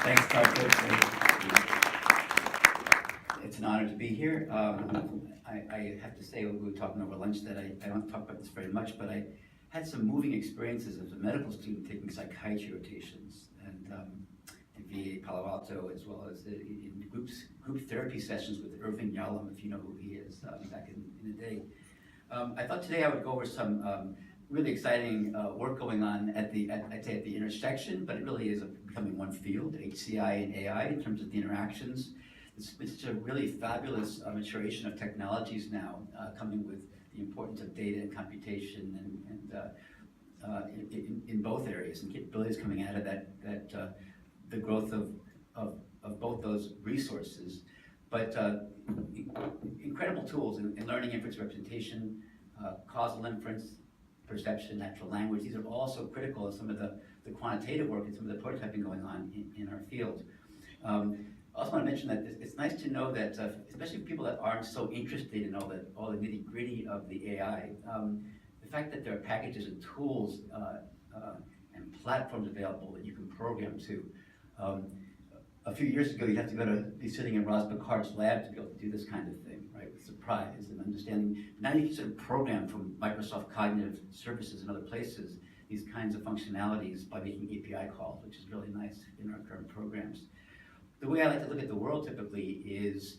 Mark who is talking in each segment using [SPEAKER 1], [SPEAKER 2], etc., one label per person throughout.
[SPEAKER 1] Thanks, Taco. It's an honor to be here. I have to say, we were talking over lunch that I don't talk about this very much, but I had some moving experiences as a medical student taking psychiatry rotations and in VA Palo Alto, as well as in group therapy sessions with Irving Yalom, if you know who he is, back in the day. I thought today I would go over some really exciting work going on at the intersection, but it really is becoming one field, HCI and AI, in terms of the interactions. It's a really fabulous maturation of technologies now, coming with the importance of data and computation and in both areas, and capabilities coming out of that the growth of both those resources. But incredible tools in learning, inference, representation, causal inference, perception, natural language. These are all so critical in some of the quantitative work and some of the prototyping going on in our field. I also want to mention that it's nice to know that, especially for people that aren't so interested in all the nitty gritty of the AI, the fact that there are packages and tools and platforms available that you can program to. A few years ago, you'd have to be sitting in Ross Picard's lab to be able to do this kind of thing, right? With surprise and understanding. Now you can sort of program from Microsoft Cognitive Services and other places these kinds of functionalities by making API calls, which is really nice in our current programs. The way I like to look at the world typically is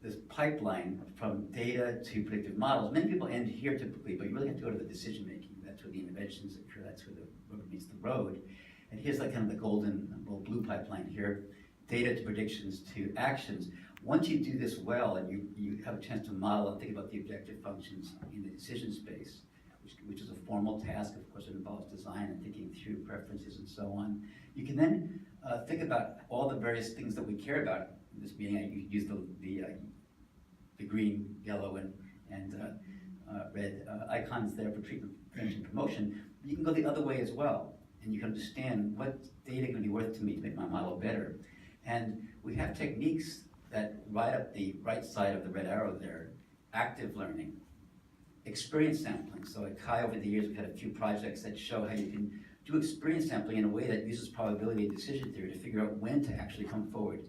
[SPEAKER 1] this pipeline from data to predictive models. Many people end here typically, but you really have to go to the decision making. That's where the innovations occur. That's where the rubber meets the road. And here's like kind of the golden little blue pipeline here: data to predictions to actions. Once you do this well and you have a chance to model and think about the objective functions in the decision space, which is a formal task, of course. It involves design and thinking through preferences and so on. You can then think about all the various things that we care about in this meeting. You use the green, yellow, and red icons there for treatment, prevention, promotion. You can go the other way as well, and you can understand what data going to be worth to me to make my model better. And we have techniques that ride up the right side of the red arrow there: active learning, experience sampling. So at Chi, over the years, we've had a few projects that show how you can do experience sampling in a way that uses probability and decision theory to figure out when to actually come forward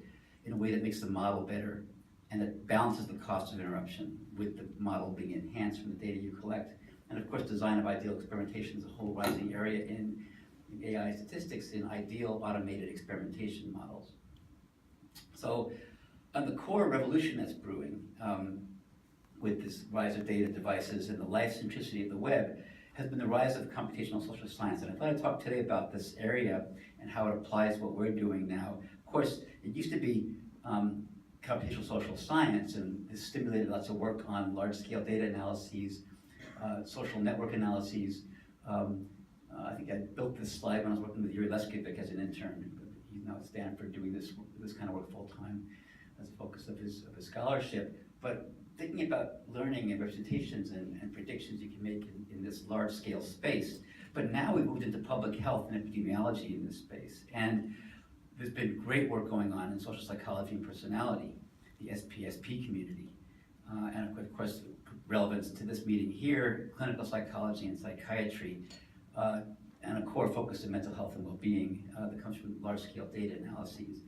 [SPEAKER 1] in a way that makes the model better and that balances the cost of interruption with the model being enhanced from the data you collect. And of course, design of ideal experimentation is a whole rising area in AI statistics in ideal automated experimentation models. So on the core revolution that's brewing, with this rise of data devices and the life centricity of the web, has been the rise of computational social science. And I thought I'd talk today about this area and how it applies what we're doing now. Of course, it used to be computational social science, and this stimulated lots of work on large-scale data analyses, social network analyses. I think I built this slide when I was working with Yuri Leskovic as an intern. He's now at Stanford doing this kind of work full-time as a focus of his scholarship. But thinking about learning and representations and predictions you can make in this large-scale space. But now we've moved into public health and epidemiology in this space. And there's been great work going on in social psychology and personality, the SPSP community. And of course, relevance to this meeting here, clinical psychology and psychiatry, and a core focus on mental health and well-being that comes from large-scale data analyses.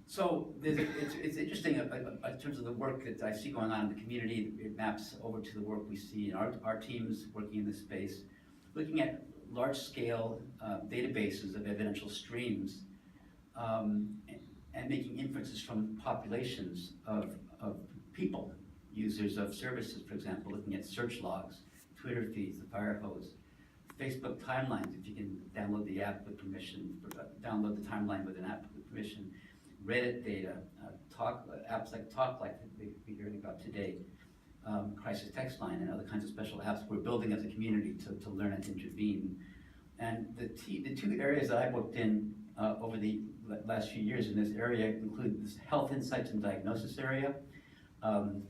[SPEAKER 1] So it's interesting in terms of the work that I see going on in the community. It maps over to the work we see in our teams working in this space, looking at large-scale databases of evidential streams and making inferences from populations of people, users of services, for example, looking at search logs, Twitter feeds, the fire hose, Facebook timelines, if you can download the app with permission, download the timeline with an app with permission, Reddit data, apps like Talk, like we're hearing about today, crisis text line, and other kinds of special apps we're building as a community to learn and intervene. And the two areas that I've worked in over the last few years in this area include this health insights and diagnosis area. I'm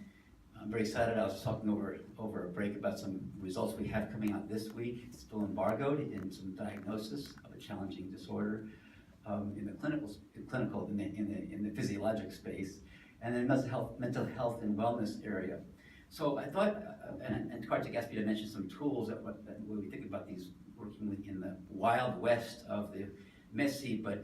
[SPEAKER 1] very excited. I was talking over a break about some results we have coming out this week. It's still embargoed in some diagnosis of a challenging disorder. In the physiologic space, and then mental health and wellness area. So I thought, and Kartik asked me to mention some tools that when we think about these working in the wild west of the messy but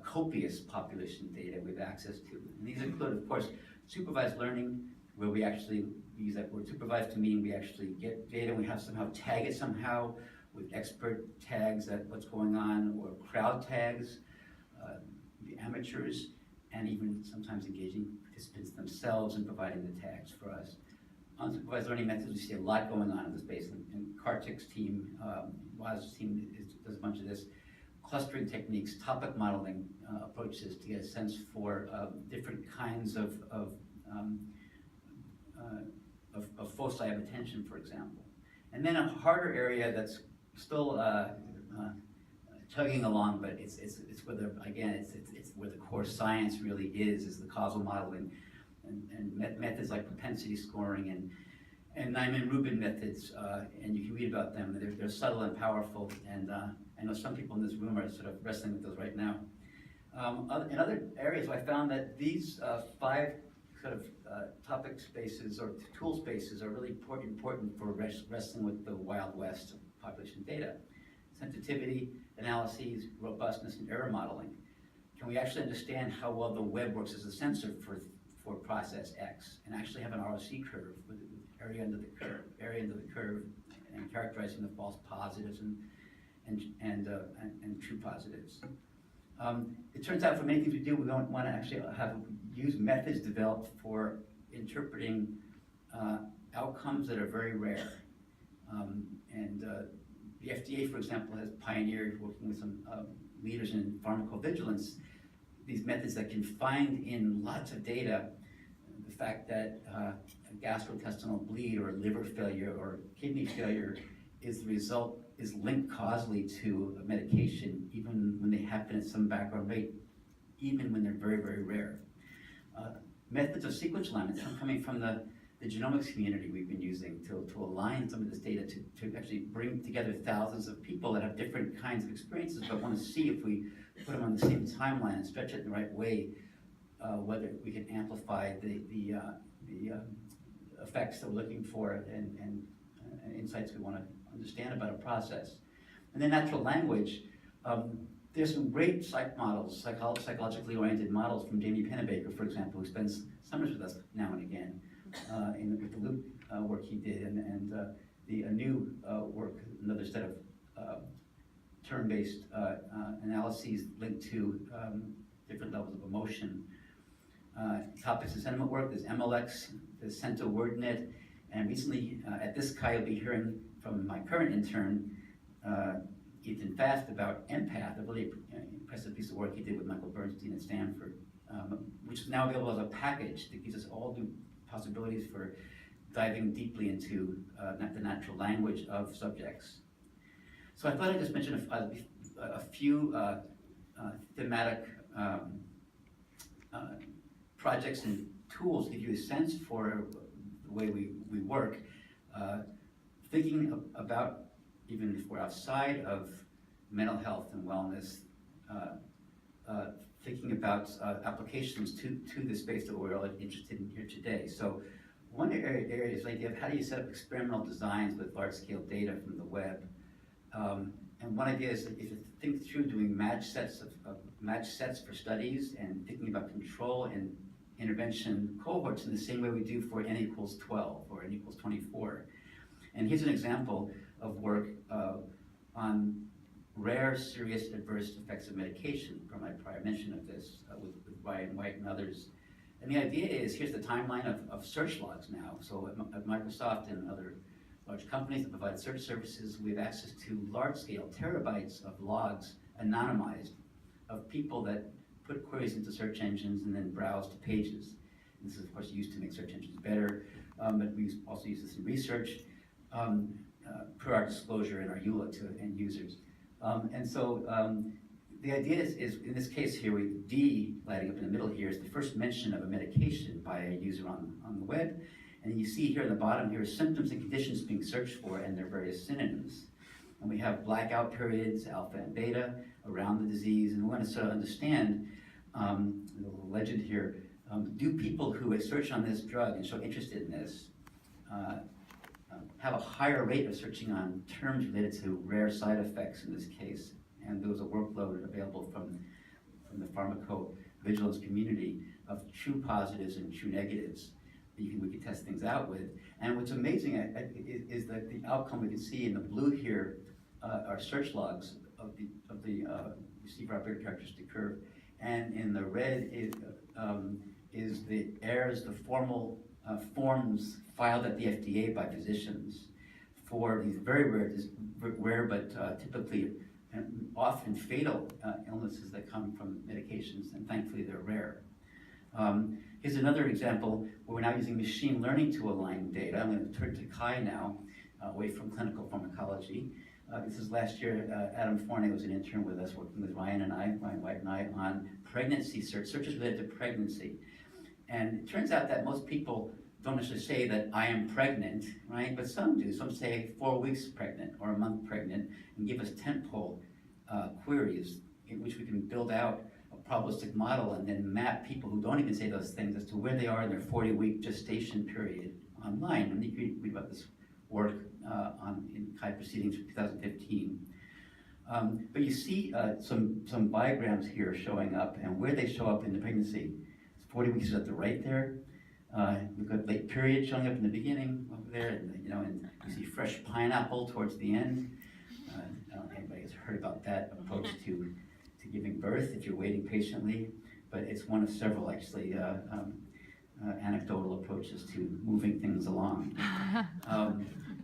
[SPEAKER 1] copious population data we have access to. And these include, of course, supervised learning, where we actually use that word supervised to mean we actually get data, we have somehow tag it somehow with expert tags at what's going on, or crowd tags, the amateurs, and even sometimes engaging participants themselves in providing the tags for us. Unsupervised learning methods, we see a lot going on in the space, and Kartik's team, Waz's team does a bunch of this. Clustering techniques, topic modeling approaches to get a sense for different kinds of foci of attention, for example. And then a harder area that's still chugging along, but it's where it's where the core science really is the causal modeling and methods like propensity scoring and Nyman-Rubin methods, and you can read about them. They're subtle and powerful, and I know some people in this room are sort of wrestling with those right now. In other areas, I found that these 5 sort of topic spaces or tool spaces are really important for wrestling with the Wild West of population data. Sensitivity, analyses, robustness, and error modeling. Can we actually understand how well the web works as a sensor for process X, and actually have an ROC curve with area under the curve, and characterizing the false positives and true positives. It turns out for many things we do, we don't want to actually use methods developed for interpreting outcomes that are very rare. The FDA, for example, has pioneered, working with some leaders in pharmacovigilance, these methods that can find in lots of data the fact that a gastrointestinal bleed or liver failure or kidney failure is linked causally to a medication, even when they happen at some background rate, even when they're very, very rare. Methods of sequence alignment, some coming from the genomics community we've been using to align some of this data to actually bring together thousands of people that have different kinds of experiences, but want to see if we put them on the same timeline and stretch it in the right way, whether we can amplify the effects that we're looking for and insights we want to understand about a process. And then natural language, there's some great psych models, psychologically oriented models from Jamie Pennebaker, for example, who spends summers with us now and again with the loop work he did, and the new work, another set of term-based analyses linked to different levels of emotion. Topics and sentiment work, there's MLX, there's Cento WordNet, and recently at this CHI you'll be hearing from my current intern, Ethan Fast, about Empath, a really impressive piece of work he did with Michael Bernstein at Stanford, which is now available as a package that gives us all new possibilities for diving deeply into the natural language of subjects. So I thought I'd just mention a few thematic projects and tools to give you a sense for the way we work, thinking about, even if we're outside of mental health and wellness, thinking about applications to the space that we're all interested in here today. So one area is the idea of how do you set up experimental designs with large-scale data from the web. And one idea is to think through doing match sets for studies and thinking about control and intervention cohorts in the same way we do for n equals 12 or n equals 24. And here's an example of work on rare serious adverse effects of medication from my prior mention of this with Ryan White and others. And the idea is, here's the timeline of search logs now. So at Microsoft and other large companies that provide search services, we have access to large-scale terabytes of logs, anonymized, of people that put queries into search engines and then browse to pages. And this is, of course, used to make search engines better, but we also use this in research per our disclosure in our EULA to end users. And so the idea is, in this case here, D, lighting up in the middle here, is the first mention of a medication by a user on the web. And you see here in the bottom here symptoms and conditions being searched for and their various synonyms. And we have blackout periods, alpha and beta, around the disease. And we want to sort of understand, a little legend here, do people who search on this drug and show interest in this have a higher rate of searching on terms related to rare side effects in this case, And there was a workload available from the pharmacovigilance community of true positives and true negatives that we could test things out with. And what's amazing is that the outcome we can see in the blue here are search logs of the receiver operator characteristic curve, and in the red is the errors, the formal forms filed at the FDA by physicians for these very rare but typically and often fatal illnesses that come from medications, and thankfully they're rare. Here's another example where we're now using machine learning to align data. I'm going to turn to Kai now, away from clinical pharmacology. This is last year, Adam Forney was an intern with us, working with Ryan White and I, on pregnancy searches related to pregnancy. And it turns out that most people don't necessarily say that I am pregnant, right? But some do. Some say 4 weeks pregnant or a month pregnant, and give us tentpole queries in which we can build out a probabilistic model and then map people who don't even say those things as to where they are in their 40-week gestation period online. And you can read about this work in Kai Proceedings from 2015. But you see some diagrams here showing up, and where they show up in the pregnancy. 40 weeks is at the right there. We've got late period showing up in the beginning over there, and you see fresh pineapple towards the end. I don't know if anybody has heard about that approach to giving birth if you're waiting patiently, but it's one of several actually anecdotal approaches to moving things along.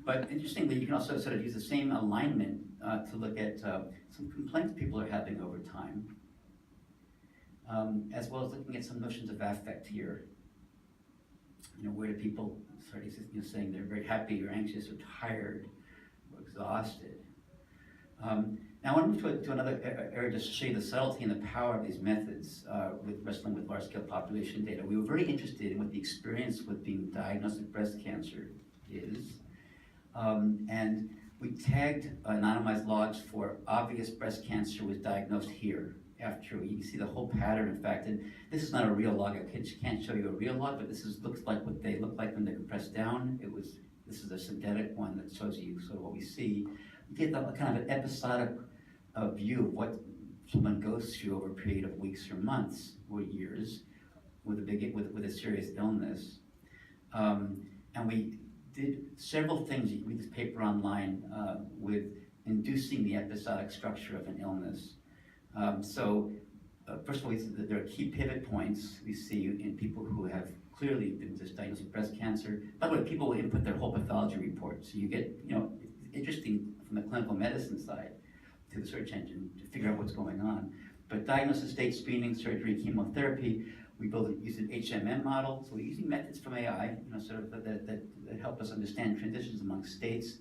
[SPEAKER 1] But interestingly, you can also sort of use the same alignment to look at some complaints people are having over time, as well as looking at some notions of affect here. Where do people start saying they're very happy or anxious or tired or exhausted? Now I want to move to another area just to show you the subtlety and the power of these methods with wrestling with large-scale population data. We were very interested in what the experience with being diagnosed with breast cancer is. And we tagged anonymized logs for obvious breast cancer was diagnosed here. After you can see the whole pattern, in fact, and this is not a real log. I can't show you a real log, but looks like what they look like when they're compressed down. This is a synthetic one that shows you sort of what we see. You get a kind of an episodic view of what someone goes through over a period of weeks or months or years with a serious illness. And we did several things. You can read this paper online with inducing the episodic structure of an illness. First of all, there are key pivot points we see in people who have clearly been diagnosed with breast cancer. By the way, people will input their whole pathology report, so you get, it's interesting from the clinical medicine side to the search engine to figure out what's going on. But diagnosis, stage, screening, surgery, chemotherapy, we use an HMM model, so we're using methods from AI, sort of that help us understand transitions among states.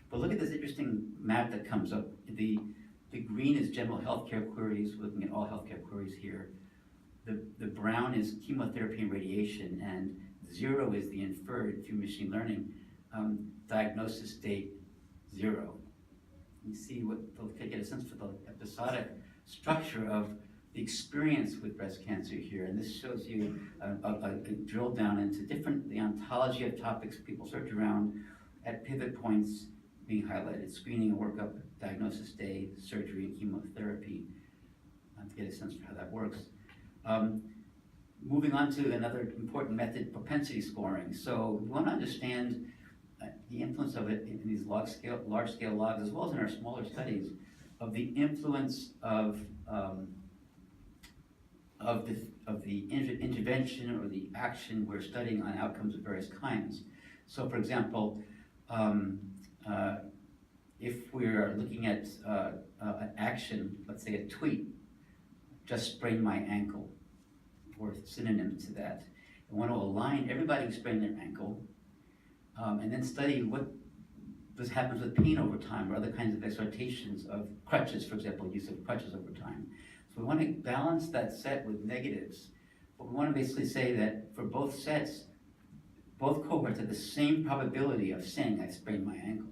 [SPEAKER 1] But look at this interesting map that comes up. The green is general healthcare queries, looking at all healthcare queries here. The brown is chemotherapy and radiation, and 0 is the inferred through machine learning diagnosis date 0. You see get a sense for the episodic structure of the experience with breast cancer here, and this shows you a drill down into the ontology of topics people search around at pivot points being highlighted: screening and workup, diagnosis day, surgery, and chemotherapy, to get a sense for how that works. Moving on to another important method, propensity scoring. So we want to understand the influence of it in these large-scale logs, as well as in our smaller studies, of the influence of the intervention or the action we're studying on outcomes of various kinds. So, for example, if we're looking at an action, let's say a tweet, just sprained my ankle, or synonyms to that, I want to align everybody who sprained their ankle, and then study what happens with pain over time, or other kinds of exhortations of crutches, for example, use of crutches over time. So we want to balance that set with negatives, but we want to basically say that for both sets, both cohorts have the same probability of saying I sprained my ankle.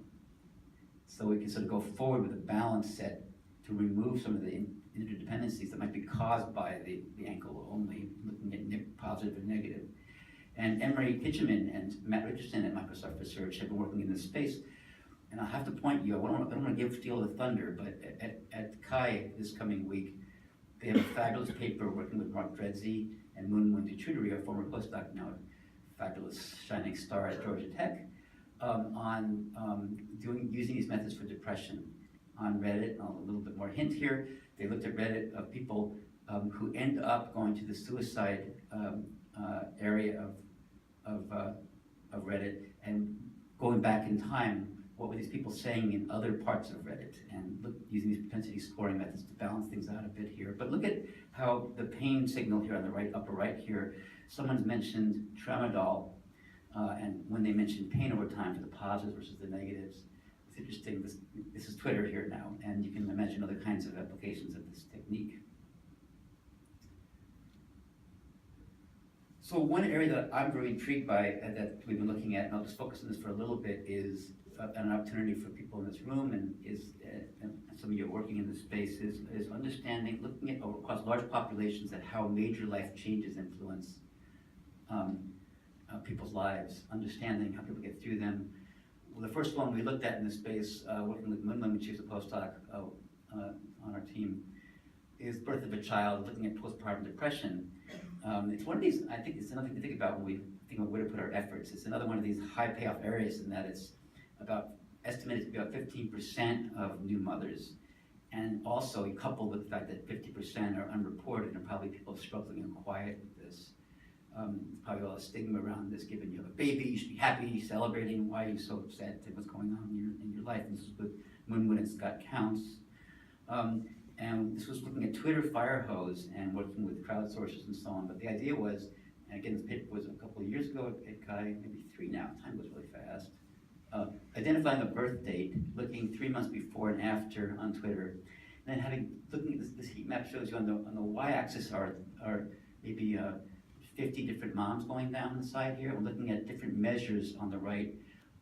[SPEAKER 1] So we can sort of go forward with a balanced set to remove some of the interdependencies that might be caused by the ankle only, looking at positive and negative. And Emery Kitcheman and Matt Richardson at Microsoft Research have been working in this space and I have to point you, I don't want to steal the thunder, but at Kai this coming week, they have a fabulous paper working with Mark Dredzy and Moon Tutoria, a former postdoc now, fabulous shining star at Georgia Tech, on using these methods for depression on Reddit. A little bit more hint here. They looked at Reddit of people who end up going to the suicide area of Reddit and going back in time. What were these people saying in other parts of Reddit, and using these propensity scoring methods to balance things out a bit here. But look at how the pain signal here on the right, upper right here, someone's mentioned tramadol, and when they mention pain over time for the positives versus the negatives. It's interesting, this is Twitter here now, and you can imagine other kinds of applications of this technique. So one area that I'm very intrigued by, that we've been looking at, and I'll just focus on this for a little bit, is an opportunity for people in this room, and some of you are working in this space, is understanding, looking at across large populations at how major life changes influence people's lives, understanding how people get through them. Well, the first one we looked at in this space, working with Moon when she was a postdoc on our team, is birth of a child, looking at postpartum depression. It's one of these, I think it's another thing to think about when we think of where to put our efforts. It's another one of these high payoff areas in that it's estimated to be about 15% of new mothers. And also coupled with the fact that 50% are unreported, and probably people struggling in quiet with this. Probably a lot of stigma around this, given you have a baby, you should be happy, celebrating, why are you so upset at what's going on in your life? And this is with Moon when it's got counts. And this was looking at Twitter fire hose and working with crowdsourcers and so on. But the idea was, and again, this paper was a couple of years ago at Kai, maybe 3 now, time goes really fast. Identifying a birth date, looking 3 months before and after on Twitter, and then looking at this heat map shows you on the y-axis are maybe 50 different moms going down the side here. We're looking at different measures on the right,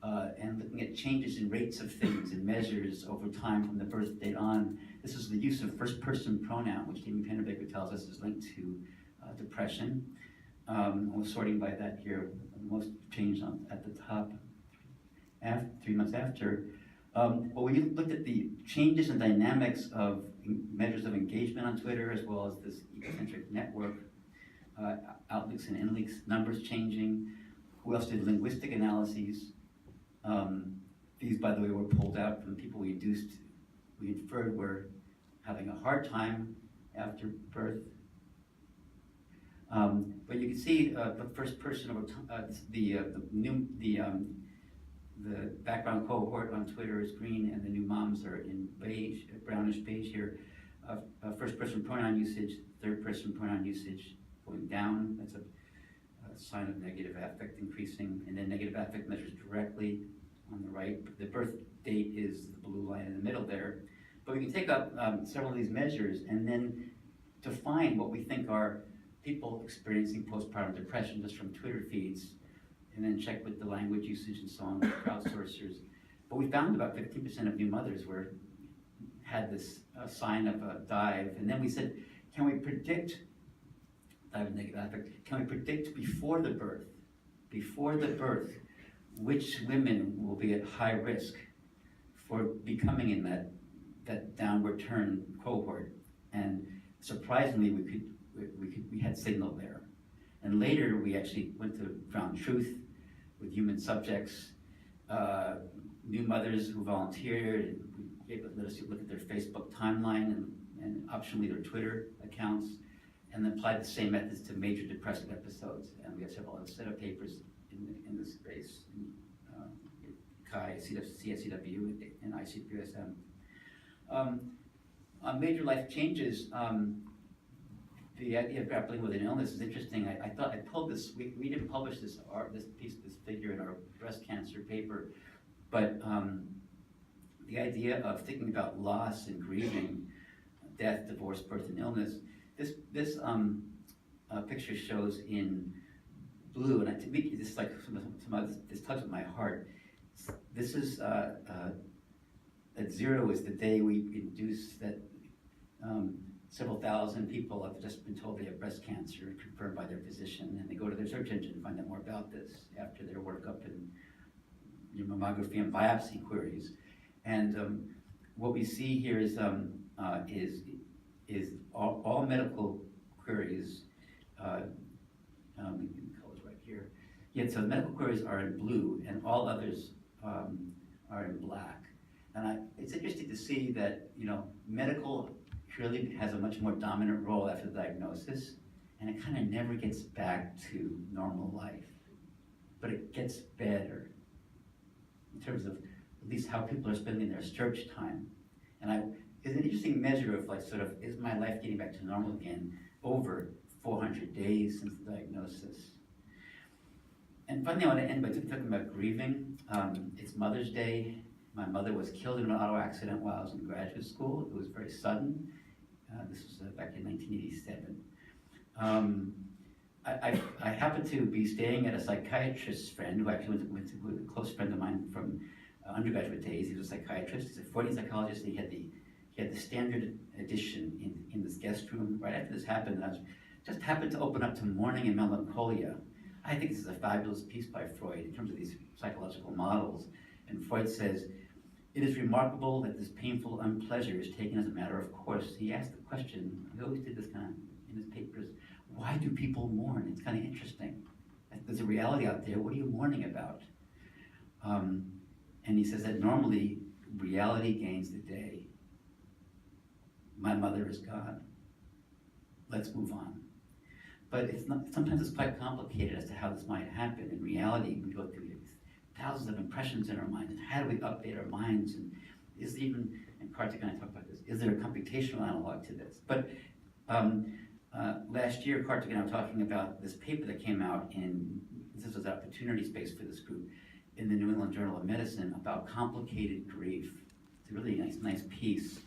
[SPEAKER 1] and looking at changes in rates of things and measures over time from the birth date on. This is the use of first-person pronoun, which Amy Pennebaker tells us is linked to depression. We're sorting by that here, most change at the top. 3 months after. But when you looked at the changes and dynamics of measures of engagement on Twitter, as well as this ecocentric network, outlinks and inlinks, numbers changing. Who else did linguistic analyses? These, by the way, were pulled out from people we inferred were having a hard time after birth. But you can see the first person over the background cohort on Twitter is green, and the new moms are in beige, brownish beige here. First person pronoun usage, third person pronoun usage going down. That's a sign of negative affect increasing, and then negative affect measures directly on the right. The birth date is the blue line in the middle there. But we can take up several of these measures and then define what we think are people experiencing postpartum depression just from Twitter feeds, and then check with the language usage and so on with crowdsourcers. But we found about 15% of new mothers had this sign of a dive, and then we said, can we predict dive of negative affect? Can we predict before the birth, which women will be at high risk for becoming in that downward turn cohort? And surprisingly, we had signal there. And later, we actually went to ground truth with human subjects, new mothers who volunteered, and let us look at their Facebook timeline and optionally their Twitter accounts, and then applied the same methods to major depressive episodes. And we have several other set of papers in this space, Kai, CSCW, and ICPSM. On major life changes, the idea of grappling with an illness is interesting. I thought I pulled this. We didn't publish this figure in our breast cancer paper, but the idea of thinking about loss and grieving, death, divorce, birth, and illness. This picture shows in blue, and to me, this is like this tugs at my heart. This is at 0 is the day we induce that. Several thousand people have just been told they have breast cancer, confirmed by their physician, and they go to their search engine and find out more about this after their workup and your mammography and biopsy queries. And what we see here is all medical queries. We can colors right here. Yeah, so medical queries are in blue, and all others are in black. And it's interesting to see that medical clearly has a much more dominant role after the diagnosis, and it kind of never gets back to normal life, but it gets better in terms of at least how people are spending their search time. And it's an interesting measure of is my life getting back to normal again over 400 days since the diagnosis. And finally, I want to end by talking about grieving. It's Mother's Day. My mother was killed in an auto accident while I was in graduate school. It was very sudden. This was back in 1987. I happened to be staying at a psychiatrist's friend who actually went to a close friend of mine from undergraduate days. He was a psychiatrist. He's a Freudian psychologist. He had the standard edition in this guest room. Right after this happened, I just happened to open up to Mourning and Melancholia. I think this is a fabulous piece by Freud in terms of these psychological models. And Freud says, "It is remarkable that this painful unpleasure is taken as a matter of course." He asked the question, he always did this kind of in his papers, why do people mourn? It's kind of interesting. There's a reality out there, what are you mourning about? And he says that normally reality gains the day. My mother is gone. Let's move on. But sometimes it's quite complicated as to how this might happen. In reality, we go through these thousands of impressions in our mind, and how do we update our minds? And is there even, and Kartik and I talk about this, is there a computational analog to this? But last year, Kartik and I were talking about this paper that came out this was opportunity space for this group, in the New England Journal of Medicine about complicated grief. It's a really nice piece.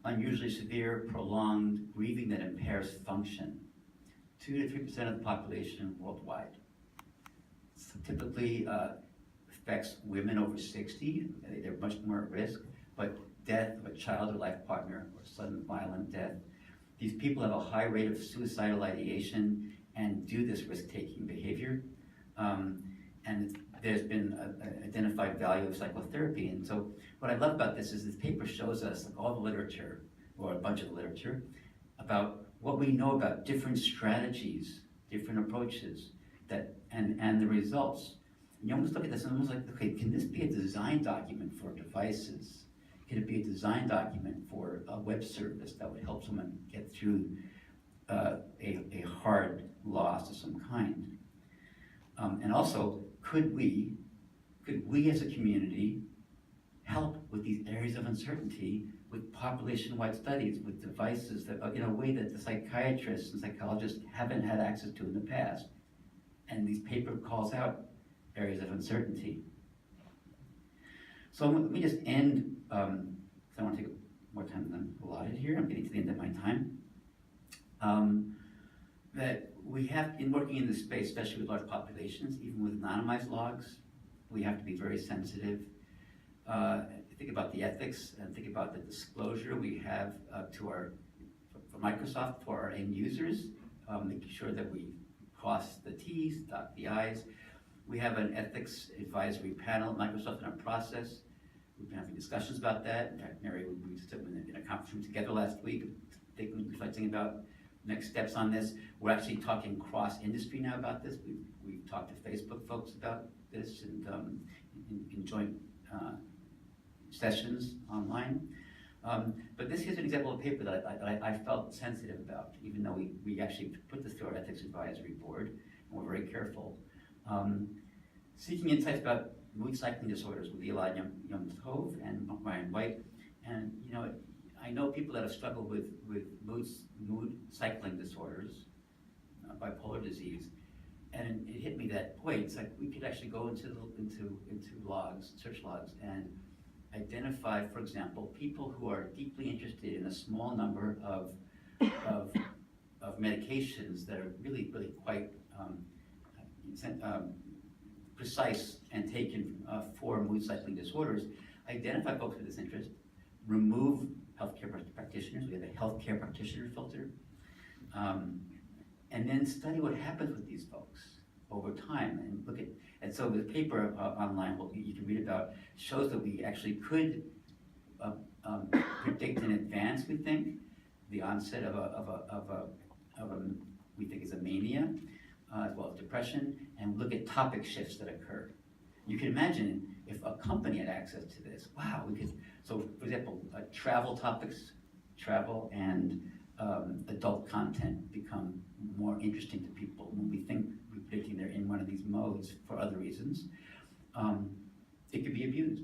[SPEAKER 1] Unusually severe, prolonged grieving that impairs function. 2 to 3% of the population worldwide. So typically affects women over 60. They're much more at risk, but death of a child or life partner or sudden violent death. These people have a high rate of suicidal ideation and do this risk-taking behavior. And there's been an identified value of psychotherapy. And so what I love about this is this paper shows us all the literature, or a bunch of the literature, about what we know about different strategies, different approaches, and the results. And you almost look at this and almost like, okay, can this be a design document for devices? Can it be a design document for a web service that would help someone get through a hard loss of some kind? And also, could we as a community help with these areas of uncertainty with population-wide studies, with devices that, in a way that the psychiatrists and psychologists haven't had access to in the past? And this paper calls out areas of uncertainty. So let me just end, because I want to take more time than allotted here. I'm getting to the end of my time. That we have, in working in this space, especially with large populations, even with anonymized logs, we have to be very sensitive. Think about the ethics and think about the disclosure we have for Microsoft, for our end users, making sure that we cross the T's, dot the I's. We have an ethics advisory panel at Microsoft in our process. We've been having discussions about that. In fact, Mary, we just in a conference room together last week, reflecting about next steps on this. We're actually talking cross-industry now about this. We've talked to Facebook folks about this and in joint sessions online. But this is an example of a paper that I felt sensitive about, even though we actually put this through our ethics advisory board, and we're very careful. Seeking insights about mood cycling disorders with Eli Yom-Tov and Ryan White. And I know people that have struggled with mood cycling disorders, bipolar disease, and it hit me that, boy, it's like we could actually go into logs, search logs, and identify, for example, people who are deeply interested in a small number of medications that are really quite precise and taken for mood cycling disorders. Identify folks with this interest, remove healthcare practitioners. We have a healthcare practitioner filter, and then study what happens with these folks over time, and look at, and so the paper online, you can read about, shows that we actually could predict in advance, we think, the onset of a we think is a mania, as well as depression, and look at topic shifts that occur. You can imagine if a company had access to this, wow, we could, so for example, travel topics, travel and adult content become more interesting to people when we think we're predicting they're in one of these modes for other reasons. It could be abused,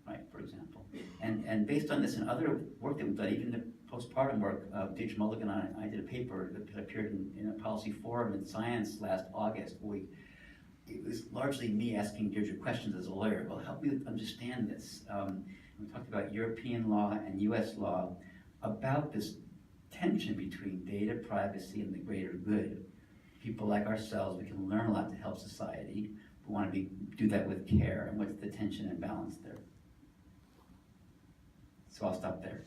[SPEAKER 1] right, for example. And based on this and other work that we've done, even the postpartum work, Deidre Mulligan and I did a paper that appeared in a policy forum in Science last August. It was largely me asking Deirdre questions as a lawyer. Well, help me understand this. We talked about European law and US law about this tension between data privacy and the greater good. People like ourselves, we can learn a lot to help society. We want to do that with care, and what's the tension and balance there? So I'll stop there.